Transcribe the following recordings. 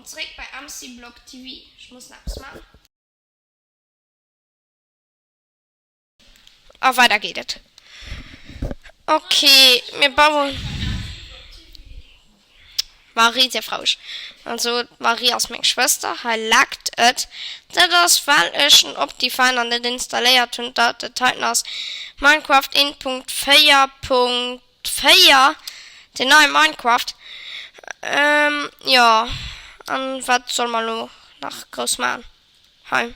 Willkommen zurück bei MC Block TV. Ich muss nachs machen. Oh, weiter geht es. Okay, wir bauen. Marie, der Frau. Also, Marie aus meiner Schwester, lagt es, das Fall ist, ob die Feinde nicht installiert und das Dateien aus Minecraft 1.4.4, den neuen Minecraft. Ja, und was soll man noch nach groß machen? Hi.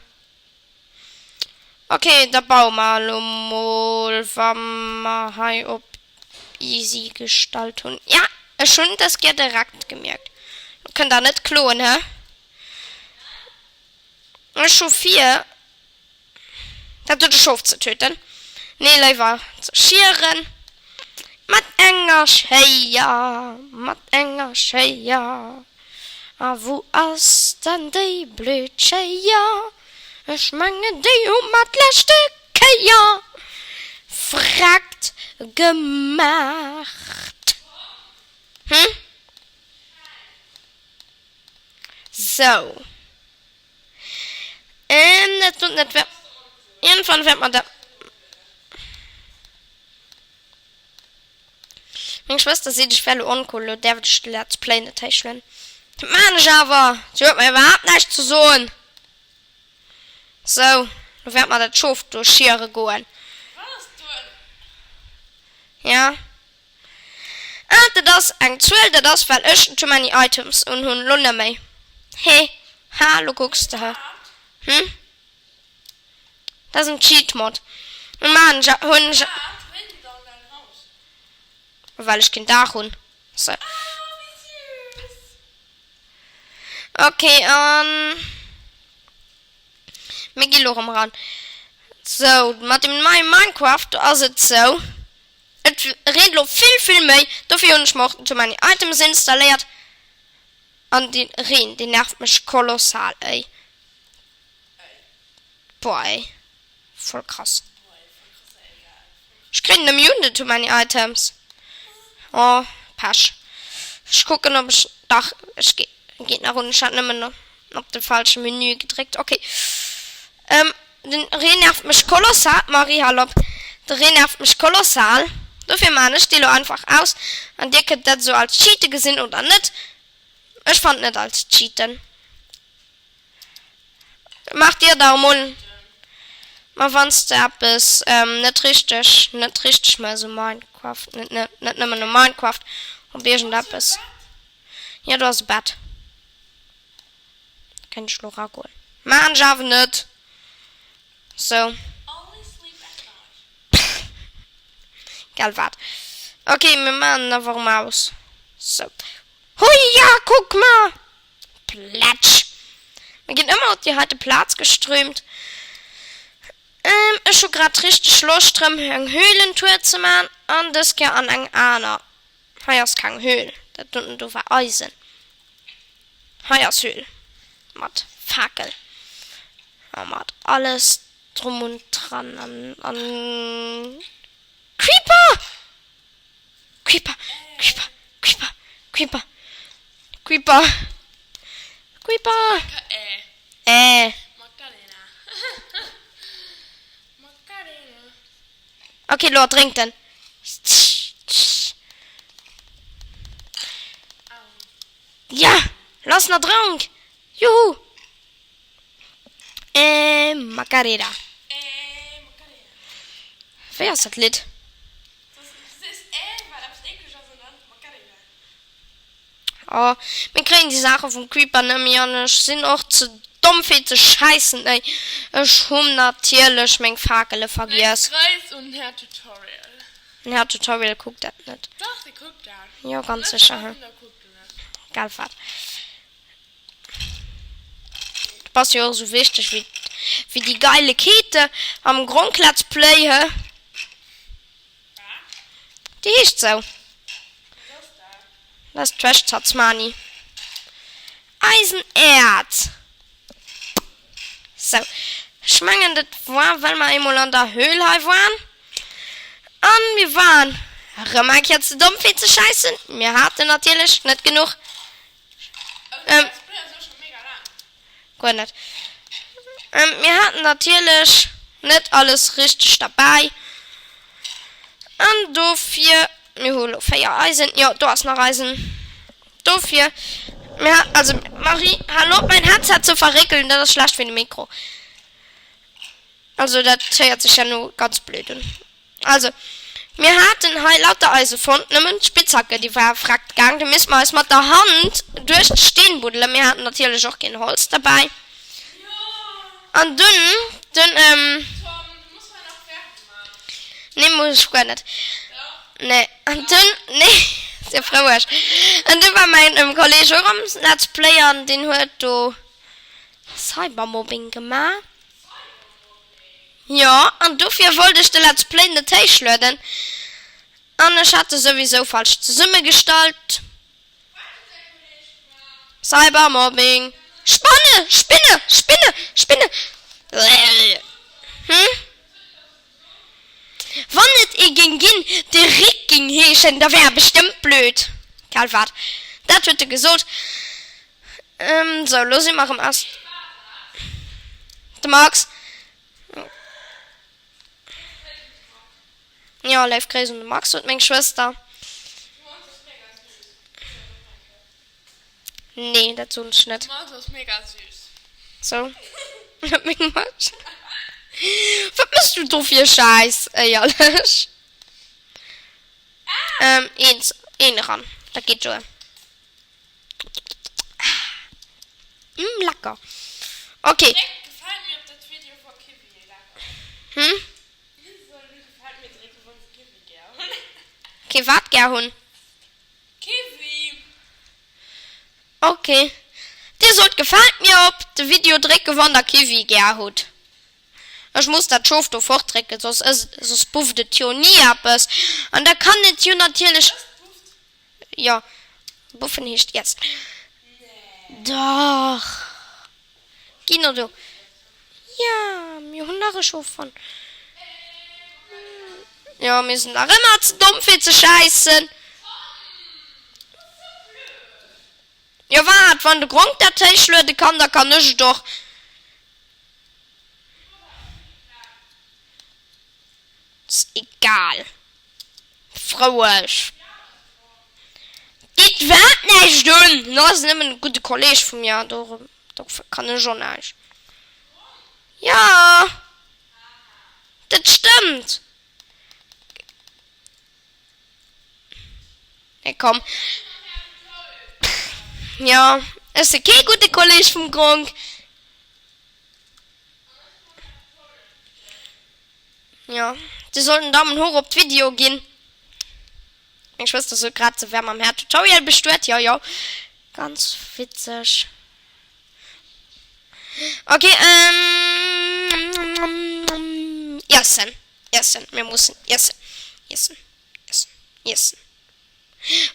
Okay, da bauen wir mal, wenn wir hier auf easy gestalten. Ja, schon das geht direkt gemerkt. Wir können da nicht klonen, hä? Schon 4. Da tut es Schaf zu töten. Nee, lieber zu schieren. Mit enger Scheier, mit enger Scheier. Ah, wo ist denn die Blödscheier? Ich meine die mit letzte Keier. Fragt gemacht. So. Das tut nicht weh. Irgendwann wird man da. Meine Schwester sieht ich werde uncool, der wird Let's Play nicht teilen. Mann, Java, sie hört mir überhaupt nicht zu sagen. So, dann wird man das Schaf durch Schere gehen. Was tun? Ja. Und das aktuell, das weil ich zu meine Items und hun Lunde mehr. Hey, hallo guckst du. Das ist ein Cheat-Mod. Und Mann, Hund. Weil ich kein Dach hun. So. Okay, mir geht noch am Rand. So, mit dem neuen Minecraft, also so. Es redet viel mehr. Dafür habe ich noch zu meine Items installiert. Und den Reden, den nervt mich kolossal, ey. Boah, ey. Voll krass. Ich kriege eine Münde zu meinen Items. Oh, Pasch. Ich gucke, ob ich. Doch, ich geht nach unten. Ich habe nicht mehr noch das falsche Menü gedrückt. Okay. Den Reh nervt mich kolossal. Marie, hallo. Der Reh nervt mich kolossal. Dafür meine ich die einfach aus. Und ihr könnt das so als Cheaten gesehen oder nicht. Ich fand nicht als Cheaten. Macht ihr da mal. Man fand's da bis nicht richtig mal so Minecraft. Nicht mehr nur Minecraft. Und wir schon da bis. Ja, du hast Bett. Kann ich noch holen. Mann, Java nicht. So. Geil, wart. Okay, wir machen einfach mal aus. So. Hui, ja, guck mal. Platsch. Wir gehen immer auf die heute Platz geströmt. Ist schon gerade richtig Lust drin, eine Höhlentour zu machen. Und das geht an einen anderen. Hier ist keine Höhle. Das tut du Eisen. Hier ist Höhle. Mit Fackel. Ja, mit alles drum und dran. An Creeper! Creeper! Creeper! Creeper! Creeper! Creeper! Creeper! Macarena. Macarena. Okay, Lord, trink den. Ja, lass noch Trank. Juhu. Macarena. Macarena. Wer ist das Lied? Das ist weil das eklig ist und dann Macarena. Oh, wir kriegen die Sache von Creeper nämlich nicht. Sind auch zu dumm viel zu scheißen, ey. Ich hab natürlich mein Fackel vergessen. Kreis und Herr Tutorial. Ja, Tutorial guckt das nicht. Doch, der guckt da. Ja, ganz sicher. Hm. Geil, Fahrt. Du bist ja auch so wichtig wie die geile Kette am Grundplatz Play, hä? Die ist so. Das ist Trash Tatsmani. Eisenerz. So. Ich meine, das war, weil wir einmal an der Höhle waren. Und wir waren. Mag jetzt dumm viel zu scheißen. Wir hatten natürlich nicht genug. gut nicht. Wir hatten natürlich nicht alles richtig dabei. Und dafür, wir holen 4 Eisen. Ja, du hast noch Eisen. Dafür, ja, also, Marie, hallo, mein Herz hat zu verrickeln, das ist schlecht für das Mikro. Also, das hört sich ja nur ganz blöd an. Also, wir hatten halt lauter Eisen gefunden, eine Spitzhacke, die war fragt gegangen, da müssen wir es mit der Hand durch den Stein buddeln. Wir hatten natürlich auch kein Holz dabei. Und dann, Tom, du musst mal noch fertig machen. nee, muss ich gar nicht. Ja. Nee, und dann, nee, sehr fröhlich. Und dann war mein Kollege auch am Let's Player, und den hat du Cybermobbing gemacht. Ja, und dafür wollte ich den Let's Play in den Tisch löden. Und ich hatte sowieso falsch zusammengestellt. Cybermobbing. Spinne. Hm? Wann nicht ich ging, der Rick ging heschen, da wäre bestimmt blöd. Kalfahrt. Das wird er gesagt. So, los, ich mache erst. Du magst? Ja, live Grace und Max und meine Schwester. Nee, das tun ich nicht. Max ist mega süß. So. Was bist du doof für Scheiß? Ehrlich. Einen ran. Da geht schon. Lecker. Okay. Direkt gefällt mir auf das Video von Kiwi. Hm? So, gefällt mir direkt von Kiwi, gell? Okay, wart, Gerhund. Kiwi. Okay. Dir sollt gefällt mir, ob das Video direkt gewonnen der Kiwi Gerhard. Ich muss das schon fortdrücken, sonst pufft das ja nie ab. Und da kann es ja natürlich... Ja, buffen nicht jetzt. Doch. Gino, du. Ja, wir haben nachher schon von... Ja, wir sind auch immer zu dumm für zu scheißen. Ja, warte, wenn der Grund der Tisch löten kann, da kann ich doch. Ist egal. Frauisch. Das wird nicht tun. Das ist nicht ein guter Kollege von mir. Da kann ich schon nicht. Ja. Das stimmt. Hey, komm. Ja, ist okay, gute Kollege vom Gronk. Ja, die sollten Daumen hoch auf das Video gehen. Meine Schwester so gerade so wärmer am Herd Tutorial bestört, ja. Ganz witzig. Okay, essen. Wir müssen essen.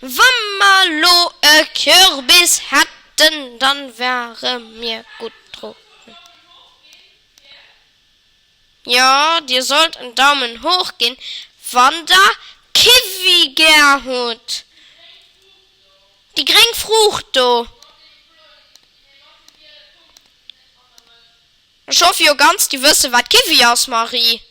Wenn wir lo Kürbis hätten, dann wäre mir gut drauf. Ja, dir sollt einen Daumen hoch gehen, wenn der Kiwi Gerhard. Die Grengfrucht, do. Ich hoffe, ihr ganz, die wüsste, was Kiwi aus, Marie.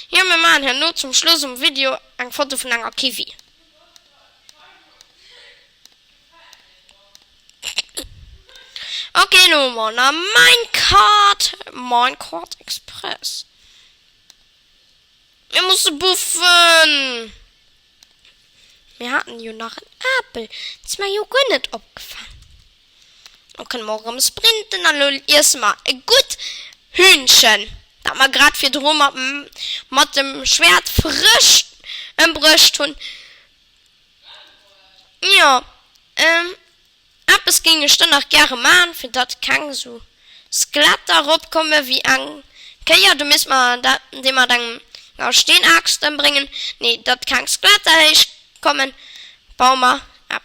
Ja, wir machen hier nur zum Schluss im Video ein Foto von einer Kiwi. Okay, nun mal nach Minecraft Express. Wir müssen buffen. Wir hatten ja noch einen Apfel. Das ist mir ja gar nicht abgefallen. Okay, morgen am Sprinten, dann erstmal ein gut Hühnchen. Da haben wir gerade für drum mit dem Schwert frisch im Brust tun. Ja, es ging ich dann noch gerne machen, für das kann so Skelett darauf kommen wie an. Okay, ja, du musst mal, indem wir dann aus Steinaxt bringen. Nee, das kann Skelett da kommen. Bauen wir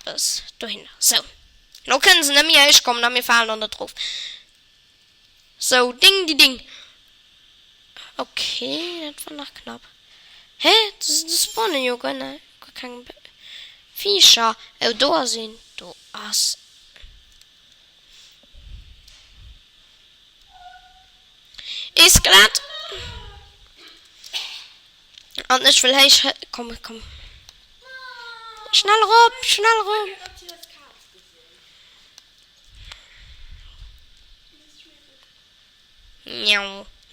es dahin. So. Nun können sie nicht mehr kommen, dann wir fallen noch nicht drauf. So, ding. Okay, das war noch knapp. Hä? Das spawnen ja gar nicht. Viecher. Oh, da sind du as. Ist glatt. Und ich will, hey, komm. Schnell rum.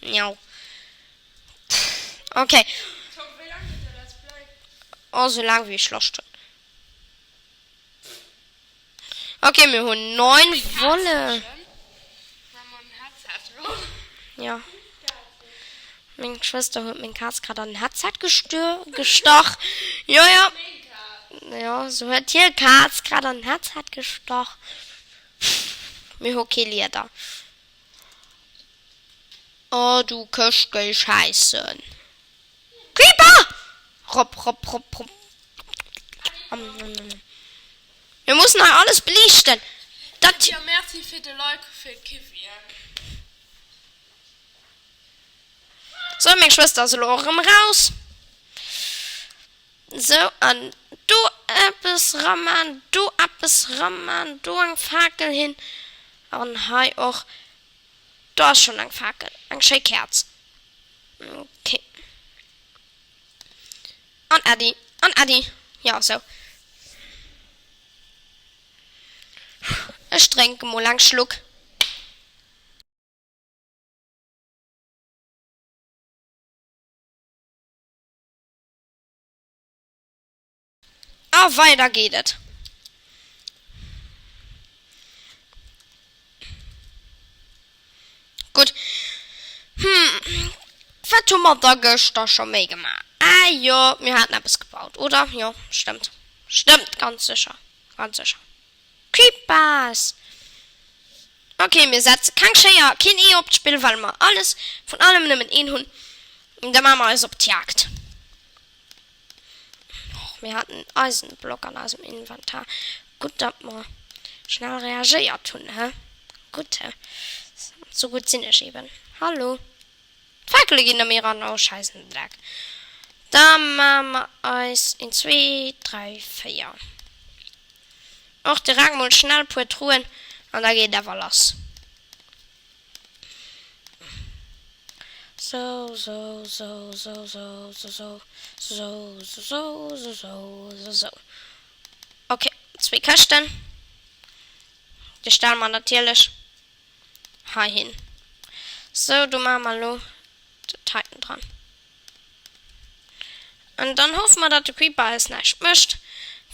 Miau. Okay. Oh, so lang wie ich schloss. Okay, wir holen 9 Wolle. Ja. Meine Schwester hat mein Katz gerade an den Headset gestochen. Ja. Ja, so hat hier Katz gerade an den Headset gestochen. Mir okay Lieder. Oh, du kannst gleich scheißen. Creeper! Rob. Wir müssen noch alles belichten. Das Ja, merci für die Leute für Kiwi. so, meine Schwester ist raus. So, und du etwas rammen, du ein Fackel hin. Und hi auch. Da ist schon ein Fackel, ein Kerz. Okay. Und Adi. Ja, so. Ich trinke mal einen Schluck. Ah, weiter geht es. Gut. Was tun wir da gestern schon mehr gemacht? Ah ja, wir hatten etwas gebaut, oder? Ja, stimmt. Stimmt, ganz sicher. Creepers. Okay, wir setzen kein Scheier, kein auf das Spiel, weil wir alles von allem nehmen in Hund. Und dann machen wir alles auf die Jagd. Wir hatten Eisenblock an unserem Inventar. Gut, dass wir schnell reagiert tun, hä? Gut, hä? So gut sind ich eben. Hallo. Fackel gehen mir an, oh, scheißen Dreck. Dann machen wir Eis in 2, 3, 4. Auch die Rang mal schnell Truhen und da geht der los. So. Okay, 2 Kästen. Die stellen wir natürlich hier hin. So, du machst mal nur den Titan dran. Und dann hoffen wir, dass der Creeper es nicht mischt.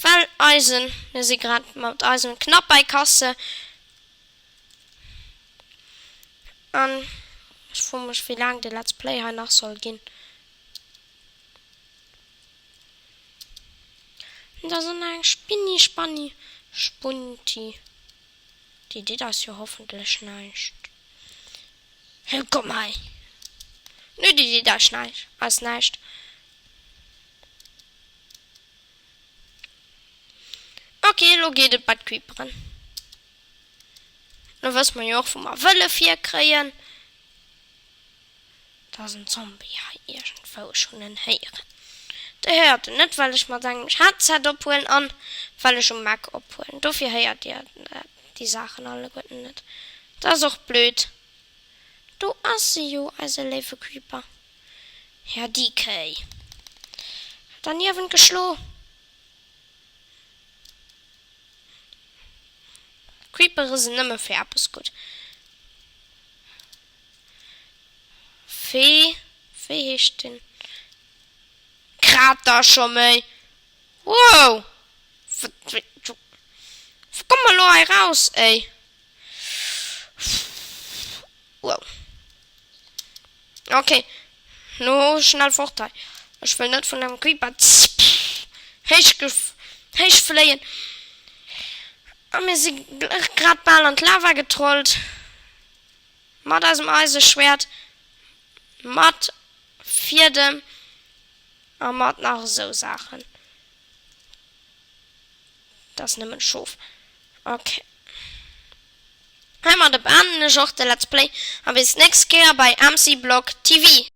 Weil Eisen, wir sind gerade mit Eisen knapp bei Kasse. Und ich frage mich, wie lange der Let's Play hier noch soll gehen. Und da sind ein Spunti. Die das ja hoffentlich nicht. Hey, komm mal. Nö, die das nicht. Als nicht. Okay, lo geht es bei Creeperin. Dann wissen wir ja auch, wo wir Welle 4 kriegen. Da sind Zombie ja irgendwo schon in Heeren. Der hört nicht, weil ich mal sagen, ich Headset abholen an, weil ich schon Mac abholen. Dafür hört ihr die Sachen alle gut nicht. Das ist auch blöd. Du Assio, also Leve Creeper. Ja, DK. Dann hier wird geschlagen. Creeper sind nicht mehr fair, ist gut. Fee ist denn? Krater schon mal. Wow. Komm mal noch raus, ey. Wow. Okay. Nur schnell Vorteil. Ich will nicht von einem Creeper. Ich fliehen. Und wir sind gerade Ball und Lava getrollt. Mit aus dem Eisenschwert. Mit 4. Und mit noch so Sachen. Das nimmt ein Schuf. Okay. Einmal der Band, ich auch der Let's Play. Aber bis nächstes Mal bei MC Block TV.